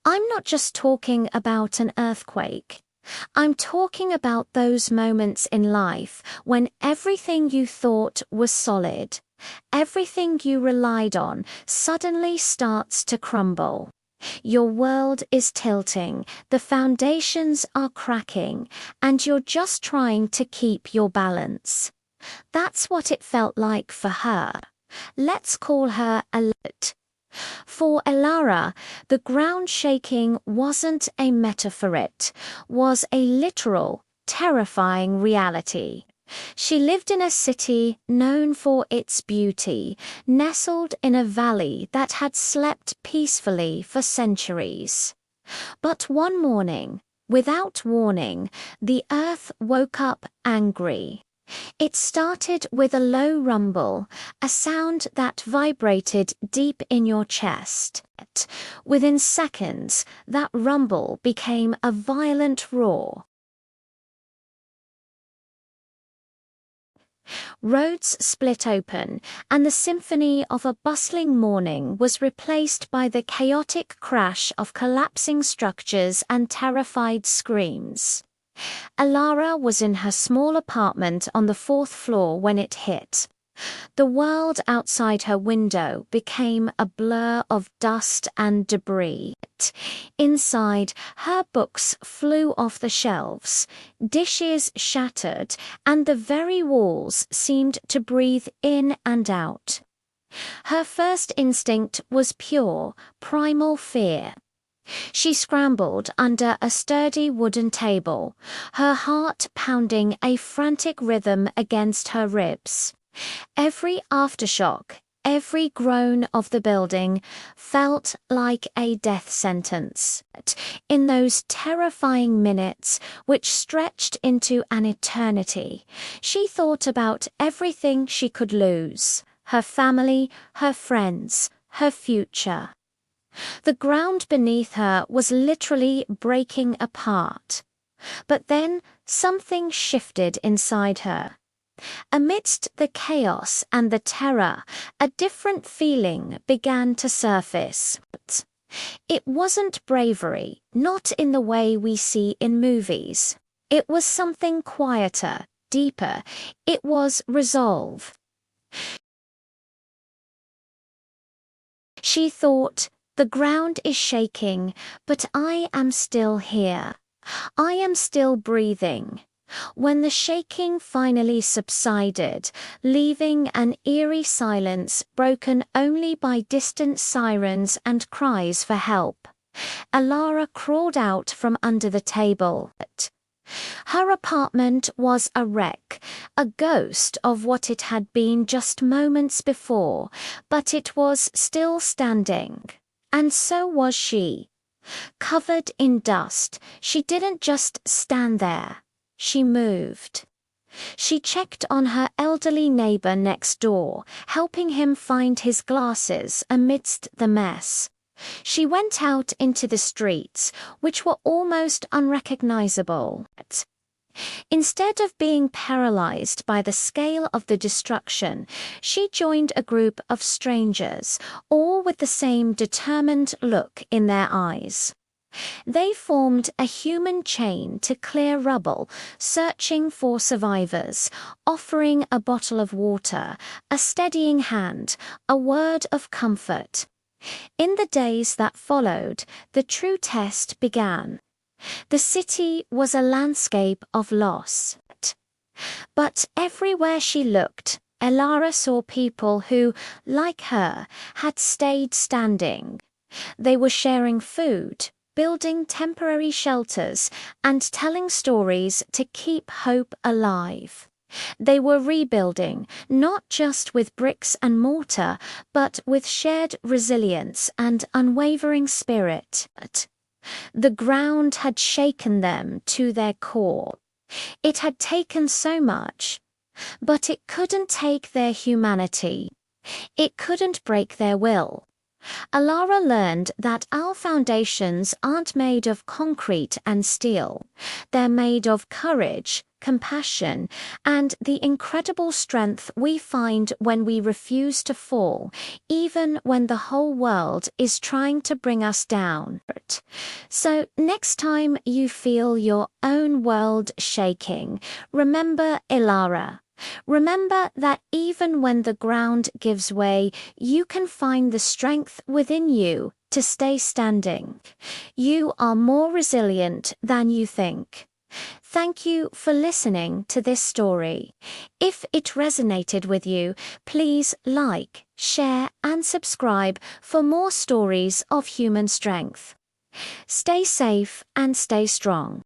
I'm not just talking about an earthquake. I'm talking about those moments in life when everything you thought was solid, everything you relied on, suddenly starts to crumble. Your world is tilting, the foundations are cracking, and you're just trying to keep your balance. That's what it felt like for her. Let's call her alert. For Elara, the ground shaking wasn't a metaphor, it was a literal, terrifying reality. She lived in a city known for its beauty, nestled in a valley that had slept peacefully for centuries. But one morning, without warning, the earth woke up angry. It started with a low rumble, a sound that vibrated deep in your chest. Within seconds, that rumble became a violent roar. Roads split open, and the symphony of a bustling morning was replaced by the chaotic crash of collapsing structures and terrified screams. Elara was in her small apartment on the fourth floor when it hit. The world outside her window became a blur of dust and debris. Inside, her books flew off the shelves, dishes shattered, and the very walls seemed to breathe in and out. Her first instinct was pure, primal fear. She scrambled under a sturdy wooden table, her heart pounding a frantic rhythm against her ribs. Every aftershock, every groan of the building felt like a death sentence. In those terrifying minutes, which stretched into an eternity, she thought about everything she could lose: her family, her friends, her future. The ground beneath her was literally breaking apart. But then something shifted inside her. Amidst the chaos and the terror, a different feeling began to surface. It wasn't bravery, not in the way we see in movies. It was something quieter, deeper. It was resolve. She thought, "The ground is shaking, but I am still here. I am still breathing." When the shaking finally subsided, leaving an eerie silence broken only by distant sirens and cries for help, Elara crawled out from under the table. Her apartment was a wreck, a ghost of what it had been just moments before, but it was still standing. And so was she. Covered in dust, she didn't just stand there. She moved. She checked on her elderly neighbor next door, helping him find his glasses amidst the mess. She went out into the streets, which were almost unrecognizable. Instead of being paralyzed by the scale of the destruction, she joined a group of strangers, all with the same determined look in their eyes. They formed a human chain to clear rubble, searching for survivors, offering a bottle of water, a steadying hand, a word of comfort. In the days that followed, the true test began. The city was a landscape of loss. But everywhere she looked, Elara saw people who, like her, had stayed standing. They were sharing food, building temporary shelters, and telling stories to keep hope alive. They were rebuilding, not just with bricks and mortar, but with shared resilience and unwavering spirit. The ground had shaken them to their core. It had taken so much, but it couldn't take their humanity. It couldn't break their will. Elara learned that our foundations aren't made of concrete and steel. They're made of courage, compassion, and the incredible strength we find when we refuse to fall, even when the whole world is trying to bring us down. So, next time you feel your own world shaking, remember Ilara. Remember that even when the ground gives way, you can find the strength within you to stay standing. You are more resilient than you think. Thank you for listening to this story. If it resonated with you, please like, share, and subscribe for more stories of human strength. Stay safe and stay strong.